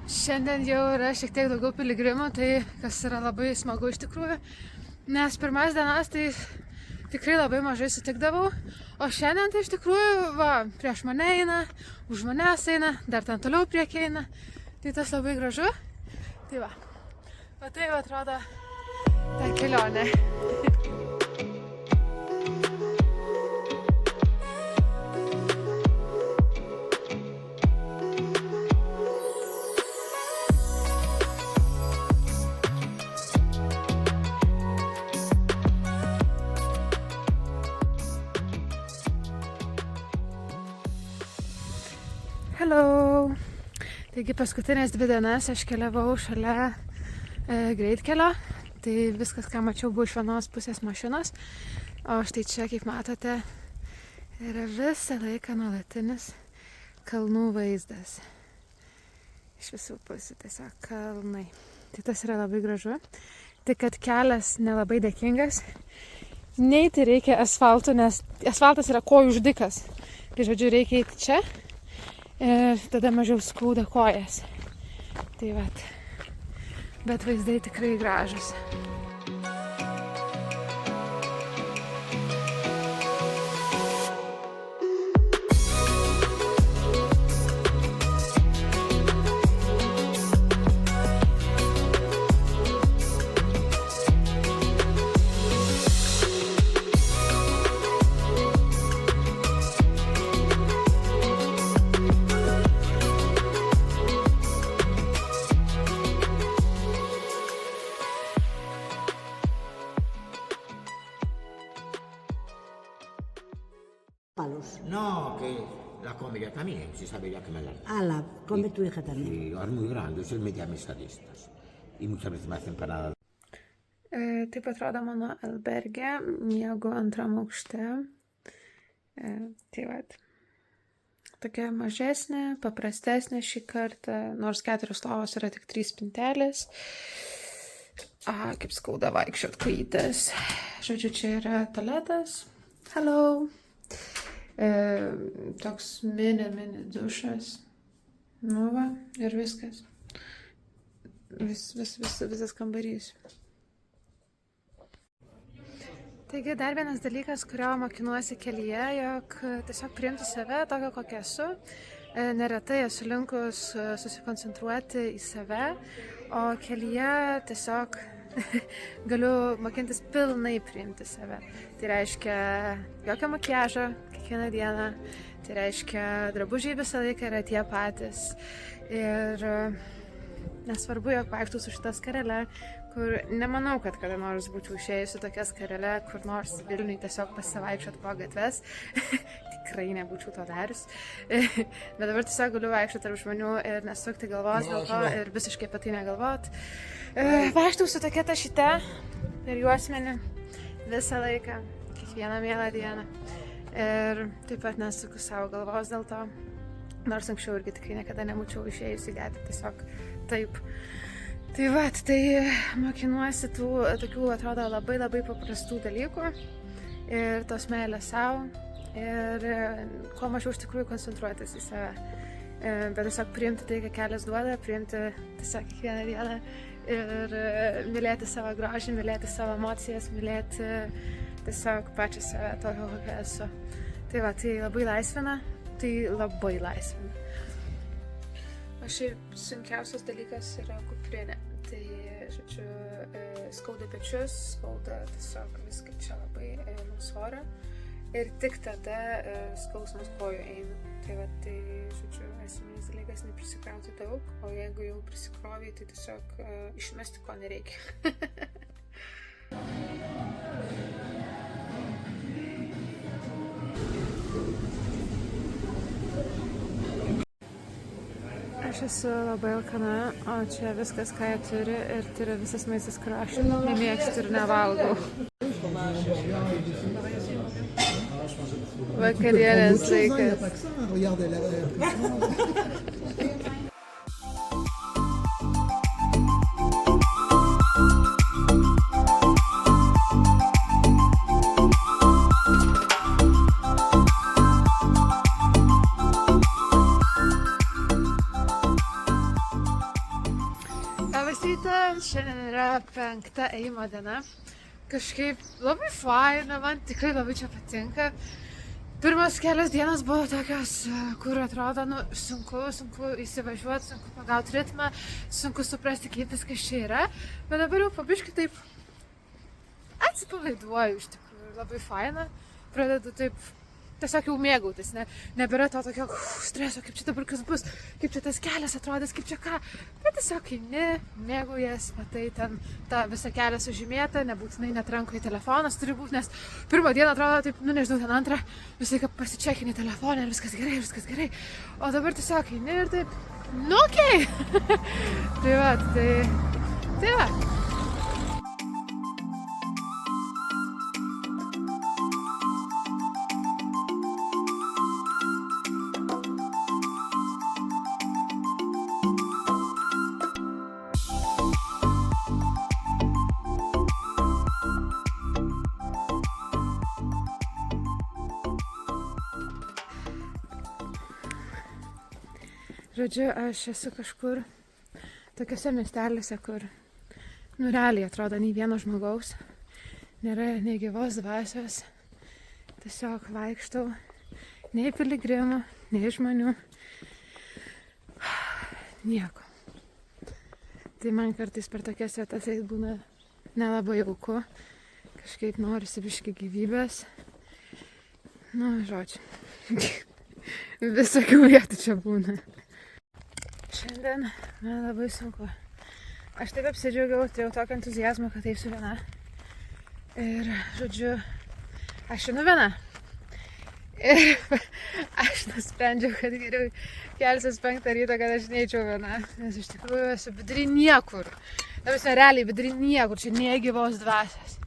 Šiandien jau yra šiek tiek daugiau piligrimų, tai kas yra labai smagu iš tikrųjų, nes pirmas dienas tai tikrai labai mažai sutikdavau, o šiandien tai iš tikrųjų, prieš mane eina, už manęs eina, dar ten toliau priekį eina, tai tas labai gražu. Tai va taip atrodo ta kelionė. Hello! Taigi paskutinės 2 dienas aš keliavau šalia greitkelio. Tai viskas, ką mačiau, buvo iš vienos pusės mašinos. O štai čia, kaip matote, yra visą laiką nuolatinis kalnų vaizdas. Iš visų pusių tiesiog kalnai. Tai tas yra labai gražu. Tik kad kelias nelabai dėkingas. Neiti reikia asfaltu, nes asfaltas yra kojų žudikas. Tai žodžiu, reikia eiti čia. Ir tada mažiau skauda kojas. Tai vat. Bet vaizdai tikrai gražus. Palos. No, que la come ya también, si sabe ya que me la da. Ah, la come tu hija también. Y es muy grande, es el mediamisadistas. Y muchas veces me hacen empanadas. Taip atrodo mano albergė, miegu antram aukšte. Tai vat. Tokia mažesnė, paprastesnė šį kartą, nors 4 lovos yra tik 3 spintelės. Kaip skauda vaikščiot kojytes. Žodžiu, čia yra tualetas. Hello! Toks mini dušas. Nu va, ir viskas. Visas kambarys. Taigi dar vienas dalykas, kurio mokinuosi kelyje, jog tiesiog priimti save tokio, kokia esu. Neretai esu linkus susikoncentruoti į save, o kelyje tiesiog galiu mokintis pilnai priimti save. Tai reiškia jokio makiažo kiekvieną dieną, tai reiškia drabužiai visą laiką yra tie patys. Ir nesvarbu, jog vaikštų su šita skarele, kur nemanau, kad kada nors būčiau išėjusi tokia skarele, kur nors Vilniui tiesiog pasivaikščiot po gatves. Tikrai nebūčiau to darius. Bet dabar tiesiog galiu vaikščioti tarp žmonių ir nesukti galvos dėl to ir visiškai apie tai negalvot. Vaikštau su tokia tašyte per juosmenį visą laiką, kiekvieną mielą dieną. Ir taip pat nesuku savo galvos dėl to. Nors anksčiau irgi tikrai niekada nebūčiau išėjusi į gatvę, tiesiog taip. Tai vat, tai mokinuosi tų tokių, atrodo, labai paprastų dalykų ir tos meilės savo ir kuo mažiau iš tikrųjų koncentruotis į save. Bet tiesiog priimti tai, ką kelias duoda, priimti tiesiog kiekvieną dieną ir mylėti savo grožį, mylėti savo emocijas, mylėti tiesiog pačią save, tokio, kokia esu. Tai va, tai labai laisvina. O šiaip sunkiausias dalykas yra kuprinė. Tai, žodžiu, skauda pečius, skauda tiesiog viską čia labai nuo svorio. Ir tik tada skausmas kojų eina. Tai va, tai, žodžiu, esminis dalykas neprisikrauti daug, o jeigu jau prisikroviai, tai tiesiog išmesti ko nereikia. Aš esu labai alkana, o čia viskas, ką jie turi, ir tai yra visas maistas, kurio aš nemėgstu ir nevalgau. Vakarienės laikas. rytą, šiandien yra 5 ėjimo diena. Kažkaip labai faina, man tikrai labai čia patinka. Pirmas kelias dienas buvo tokios, kur atrodo, sunku įsivažiuoti, sunku pagauti ritmą, sunku suprasti, kaip viskas čia yra. Bet dabar jau pabiškai taip atsipalaiduoju, iš tikrųjų, labai faina. Pradedu taip tiesiog jau mėgautis, nebėra to tokio streso, kaip čia dabar kas bus, kaip čia tas kelias atrodys, kaip čia ką. Bet tiesiog eini, mėgaujas, matai ten tą visą kelią sužymėtą, nebūtinai net rankoje telefonas turi būti, nes pirmą dieną atrodo taip, nežinau, ten antrą, visą laiką pasičekinį telefoną ir viskas gerai. O dabar tiesiog eini ir taip, okei. Tai va. Žodžiu, aš esu kažkur tokiuose miesteliuose, kur realiai atrodo nei vieno žmogaus, nėra nei gyvos dvasios, tiesiog vaikštau, nei piligrimų, nei žmonių, nieko. Tai man kartais per tokias vietas būna nelabai jauku, kažkaip norisi biškį gyvybės, žodžiu, visokių vietų čia būna. Šiandien man labai sunku. Aš taip apsidžiaugiau, turėjau tokį entuziazmą, kad eisiu viena. Ir, žodžiu, aš einu viena. Ir aš nusprendžiau, kad geriau kelsiuos 5 ryto, kad aš neeičiau viena. Nes iš tikrųjų esu vidurį niekur. Realiai vidurį niekur, čia nei gyvos dvasios.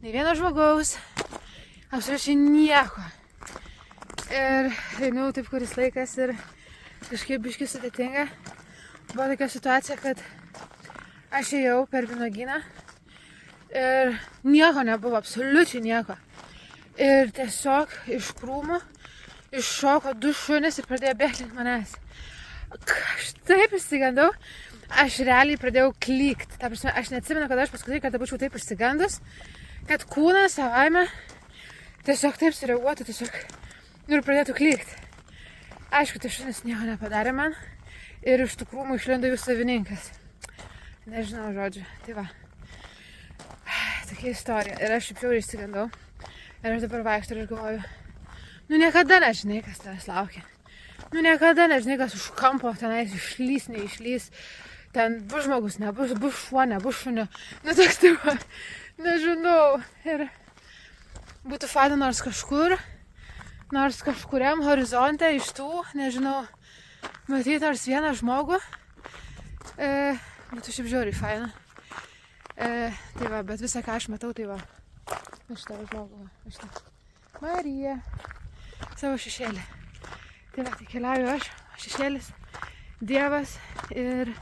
Nei vieno žmogaus, absoliučiai nieko. Ir einu taip kuris laikas ir kažkaip biškį sudėtinga. Buvo tokia situacija, kad aš ėjau per vynuogyną ir nieko nebuvo, absoliučiai nieko. Ir tiesiog iš krūmų iššoko 2 šunys ir pradėjo bėgti ant manęs. Aš taip išsigandau, aš realiai pradėjau klykti. Ta prasme, aš neatsimenu, kad aš paskutinį kartą būčiau taip išsigandus, kad kūnas savaime tiesiog taip sureaguotų, ir pradėtų klykti. Aišku, tai šunis nieko nepadarė man ir iš tų krūmų išlindo jų savininkas. Nežinau, žodžiu, tai va. Tokia istorija. Ir aš šiaip jau išsigandau. Ir aš dabar vaikštau ir galvoju, niekada nežinai, kas tavęs laukia. Niekada nežinai, kas už kampo tenais išlys, neišlys. Ten bus žmogus, nebus, bus šuo, nebus šunio. Toks tai va, nežinau. Ir būtų faina nors kažkuriam horizonte iš tų, nežinau, matyti nors vieną žmogų, būtų šiaip žiauriai faina. Tai va, bet visą, ką aš matau, tai va, iš tavo žmogų, iš tavo. Marija, savo šešėlį. Tai va, tai keliauju aš, šešėlis, Dievas ir,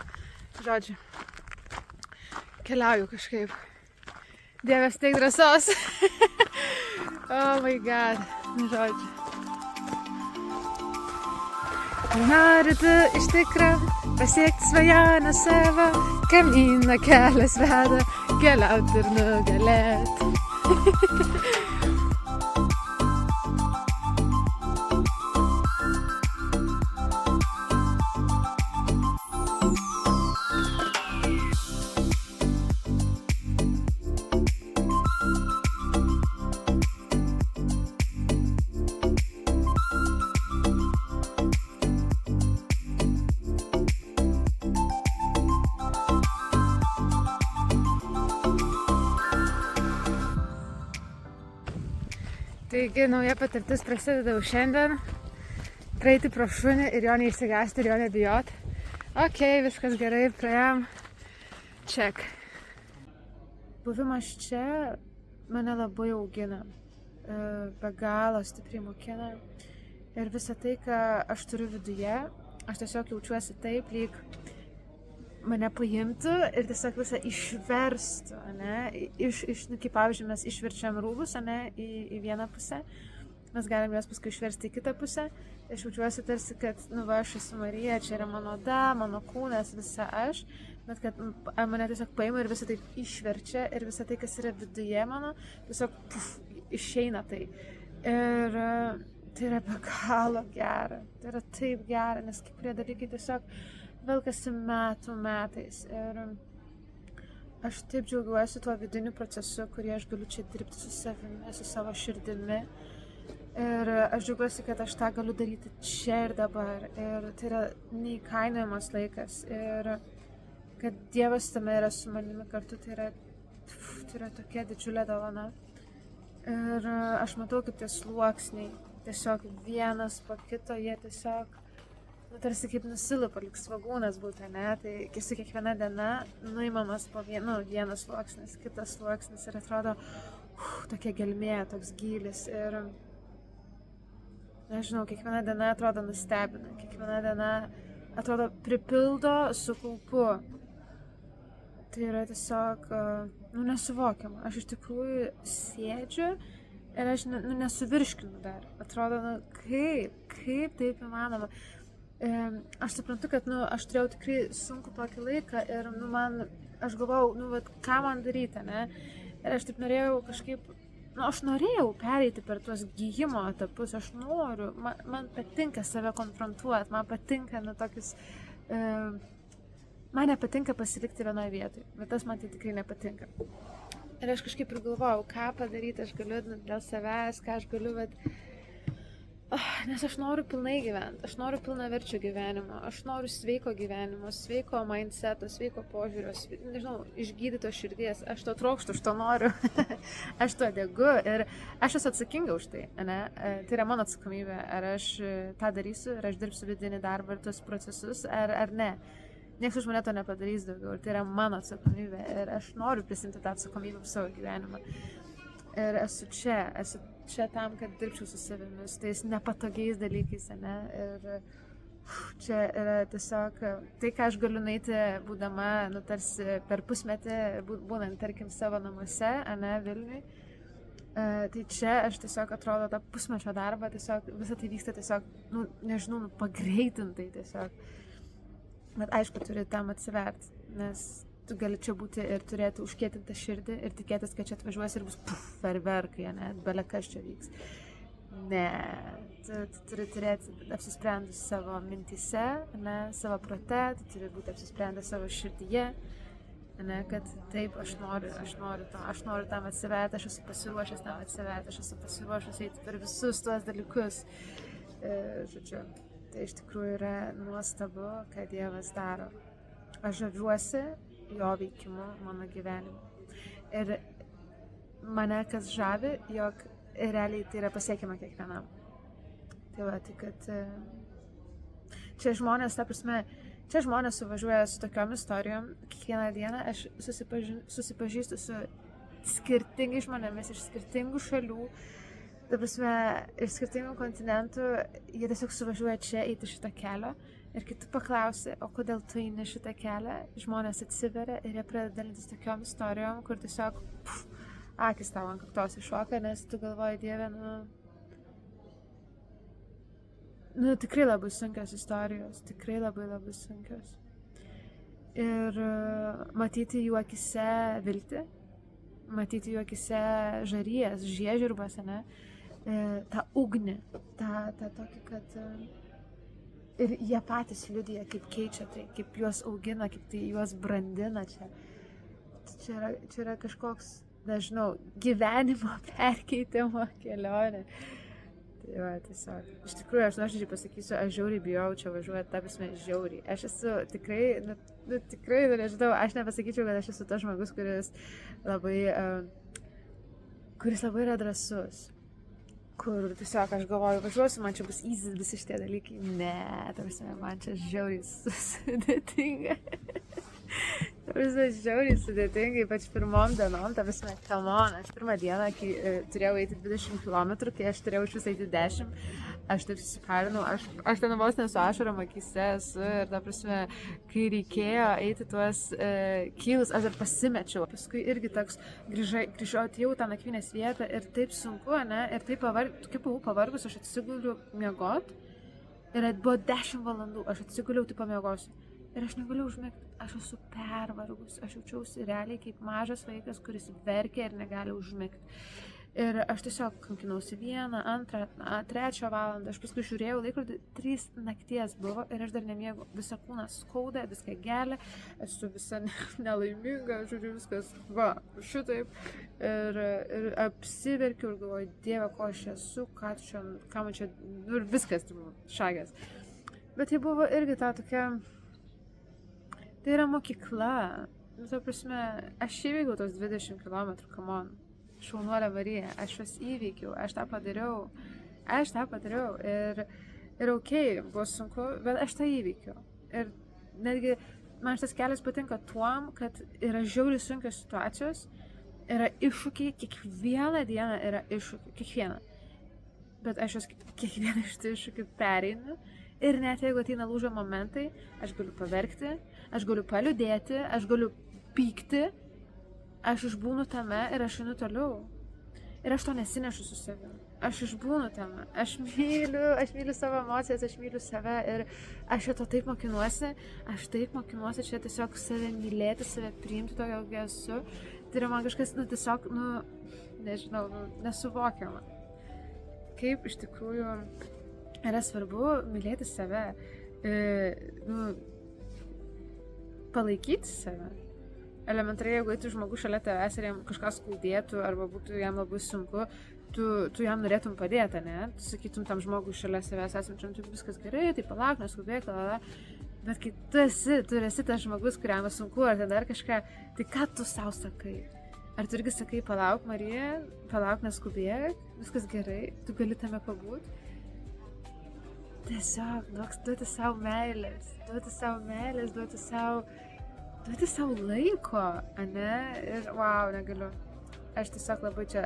žodžiu, keliauju kažkaip. Dievas teik drąsos. Oh my god, žodžiu. Nori tu iš tikro pasiekti svajonę savo, kamino kelias veda, keliauti ir nugalėti. Taigi, nauja patirtis prasideda jau šiandien. Praeiti pro šunį ir jo neišsigąsti ir jo nebijoti. Ok, viskas gerai, praėjom. Check. Buvimas čia mane labai augina. Be galo stipriai mokina. Ir visą tai, ką aš turiu viduje, aš tiesiog jaučiuosi taip, lyg mane paimtų ir tiesiog visą išverstų, kaip pavyzdžiui mes išverčiam rūbus, į vieną pusę, mes galim juos paskui išversti į kitą pusę. Aš jaučiuosi tarsi, kad, nu, va, aš esu Marija, čia yra mano oda, mano kūnas, visa aš, bet kad mane tiesiog paima ir visą tai išverčia ir visą tai, kas yra viduje mano, tiesiog išeina tai. Ir tai yra be galo gera, tai yra taip gera, nes kai kurie dalykai tiesiog velkasi metais. Ir aš taip džiaugiuosi tuo vidiniu procesu, kurį aš galiu čia dirbti su savimi, su savo širdimi. Ir aš džiaugiuosi, kad aš tą galiu daryti čia ir dabar. Ir tai yra neįkainojamas laikas. Ir kad Dievas tame yra su manimi kartu, tai yra tokia didžiulė dovana. Ir aš matau, kaip tie sluoksniai, tiesiog vienas po kito, jie tiesiog, nu, tarsi kaip nusilupa, lyg svagūnas būtų, ne? Tai su kiekviena diena nuimamas po vienas sluoksnis, kitas sluoksnis ir atrodo tokia gelmė, toks gylis. Ir nežinau, kiekviena diena atrodo nustebina, kiekviena diena atrodo pripildo su kaupu. Tai yra tiesiog, nu, nesuvokiama. Aš iš tikrųjų sėdžiu ir aš nesuvirškinu dar. Atrodo, nu, kaip taip įmanoma. Aš suprantu, kad, nu, aš turėjau tikrai sunku tokį laiką ir, nu, aš galvojau, nu, vat, ką man daryti, ne? Ir aš taip norėjau kažkaip, nu, aš norėjau pereiti per tuos gijimo etapus, aš noriu, man patinka save konfrontuoti, man patinka, nu, tokius, man nepatinka pasilikti vienoje vietoje, bet tas man tai tikrai nepatinka. Ir aš kažkaip ir galvojau, ką padaryti, aš galiu dėl savęs, ką aš galiu, bet nes aš noriu pilnai gyventi, aš noriu pilnaverčio gyvenimo, aš noriu sveiko gyvenimo, sveiko mindseto, sveiko požiūrio, nežinau, išgydyto širdies, aš to trokštu, aš to noriu, aš to degu ir aš esu atsakinga už tai, ne? Tai yra mano atsakomybė, ar aš tą darysiu, ar aš dirbsiu vidinį darbą ir tos procesus, ar ne. Niekas už mane to nepadarys daugiau ir tai yra mano atsakomybė ir aš noriu prisimti tą atsakomybę už savo gyvenimą. Ir esu čia tam, kad dirbčiau su savimi, su tais nepatogiais dalykais, ne? Ir čia yra tiesiog tai, ką aš galiu nueiti, būdama, nu, tarsi per pusmetį, būnant, tarkim, savo namuose, ne, Vilniui. Tai čia aš tiesiog atrodo tą pusmečio darbą, tiesiog visą tai vyksta tiesiog, nu, nežinau, nu, pagreitintai tiesiog. Bet aišku, turi tam atsiverti, nes tu gali čia būti ir turėti užkietintą širdį ir tikėtis, kad čia atvažiuosi ir bus ferverkai, ne, bele kas čia vyks. Ne, tu turi turėti apsisprendus savo mintyse, ne, savo prote, tu turi būti apsisprendęs savo širdyje, ne, kad taip, aš noriu tam atsiverti, aš esu pasiruošęs tam atsiverti, aš esu pasiruošęs eiti per visus tuos dalykus. Žodžiu, tai iš tikrųjų yra nuostabu, ką Dievas daro. Aš žaviuosi jo veikimu mano gyvenime. Ir mane kas žavi, jog realiai tai yra pasiekiama kiekvienam. Tai va, tai kad čia žmonės, ta prasme, čia žmonės suvažiuoja su tokiom istorijom. Kiekvieną dieną aš susipažįstu su skirtingais žmonėmis iš skirtingų šalių. Ta prasme, iš skirtingų kontinentų, jie tiesiog suvažiuoja čia eiti šitą kelią ir kai tu paklausi, o kodėl tu eini šitą kelią, žmonės atsiveria ir jie pradeda dalintis tokiom istorijom, kur tiesiog akis tau ant kaktos iššoka, nes tu galvoji, Dieve, nu tikrai labai sunkios istorijos, tikrai labai sunkios. Ir matyti jų akise viltį, matyti jų akise žarijas, žiežirbas, ne? tą ugnį, tą tokį, kad ir jie patys liudija, kaip keičia tai, kaip juos augina, kaip tai juos brandina čia. Čia yra kažkoks, nežinau, gyvenimo perkeitimo kelionė. Tai va, tiesiog. Iš tikrųjų, aš nuoširdžiai pasakysiu, aš žiauriai bijau čia važiuoti, ta prasme, žiauriai. Aš esu tikrai, tikrai, nežinau, aš nepasakyčiau, kad aš esu tas žmogus, kuris labai yra drąsus. Kur tiesiog aš galvoju, važiuosiu, man čia bus easy visi šitie dalykai. Ne, ta prasme, man čia žiauriai sudėtinga. Ta prasme, žiauriai sudėtinga, ypač pirmom dienom, ta prasme, come on, aš pirmą dieną, kai turėjau eiti 20 km, kai aš turėjau iš vis eiti 10, aš taip susiparinau, aš ten vos nesu ašarom akyse esu ir, ta prasme, kai reikėjo eiti tuos kylus, aš dar pasimečiau. Paskui irgi toks grįžau, atėjau tą nakvynės vietą ir taip sunku, ne, ir taip tokia buvau pavargus, aš atsiguliu miegot ir buvo 10 valandų, aš atsiguliau, tai pamiegosiu. Ir aš negaliu užmigti, aš esu pervargus, aš jaučiausi realiai kaip mažas vaikas, kuris verkia ir negali užmigti. Ir aš tiesiog kankinausi 1, 2, 3 valandą, aš paskui žiūrėjau laikrodį, 3 nakties buvo ir aš dar nemiegu, visą kūną skauda, viską gelia, esu visa nelaiminga, žodžiu, viskas, va, šitaip. Ir apsiverkiu ir galvoju, Dieve, ko aš esu, ką man čia, ir viskas, šagės. Bet tai buvo irgi ta tokia, tai yra mokykla, ta prasme, aš įveikiau tos 20 km, come on. Šaunuolė Marija, aš juos įveikiau, aš tą padariau ir okei, buvo sunku, bet aš tą įveikiau. Ir netgi man šitas kelias patinka tuom, kad yra žiauriai sunkios situacijos, yra iššūkiai, kiekvieną dieną yra iššūkiai, kiekvieną. Bet aš juos kiekvieną iš tų iššūkių pereinu ir net jeigu ateina lūžio momentai, aš galiu paverkti, aš galiu paliūdėti, aš galiu pykti, aš išbūnu tame ir aš einu toliau. Ir aš to nesinešu su savimi. Aš išbūnu tame. Aš myliu savo emocijas, aš myliu save ir aš to taip mokinuosi. Aš taip mokinuosi čia tiesiog save mylėti, save priimti to, jog esu. Tai yra man kažkas, tiesiog, nežinau, nesuvokiama. Kaip iš tikrųjų yra svarbu mylėti save, palaikyti save. Elementariai, jeigu eitų žmogus šalia tavęs ir jam kažką skaudėtų arba būtų jam labai sunku, tu jam norėtum padėti, ne? Tu sakytum tam žmogui šalia savęs esančiam, tai viskas gerai, tai palauk, neskubėk, bet kai tu esi tas žmogus, kuriam sunku ar dar kažką, tai ką tu savo sakai? Ar tu irgi sakai, palauk, Marija, palauk, neskubėk, viskas gerai, tu gali tame pabūti? Tiesiog duoti savo meilės, duoti savo laiko, ane? Ir wow, negaliu. Aš tiesiog labai čia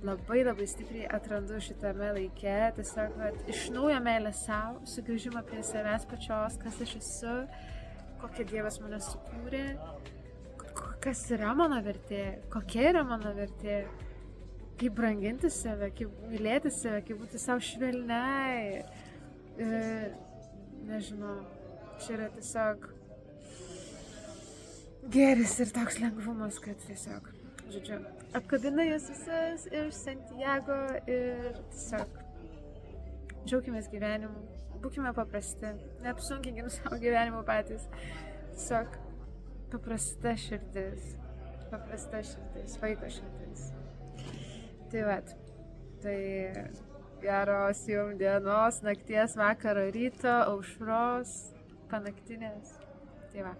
labai stipriai atrandu šitame laike, tiesiog iš naujo meilę savo, sugrįžimą prie savęs pačios, kas aš esu, kokia Dievas mane sukūrė, kas yra mano vertė, kokia yra mano vertė, kaip branginti save, kaip mylėti save, kaip būti savo švelniai. Nežinau, čia yra tiesiog gėris ir toks lengvumas, kad tiesiog, žodžiu, apkabinu jūs visus iš Santiago ir tiesiog džiaukimės gyvenimu, būkime paprasti, neapsunkinkim savo gyvenimo patys, tiesiog paprasta širdis, vaiko širdis. Tai vat, tai geros jums dienos, nakties, vakaro, ryto, aušros, panaktinės, tai va.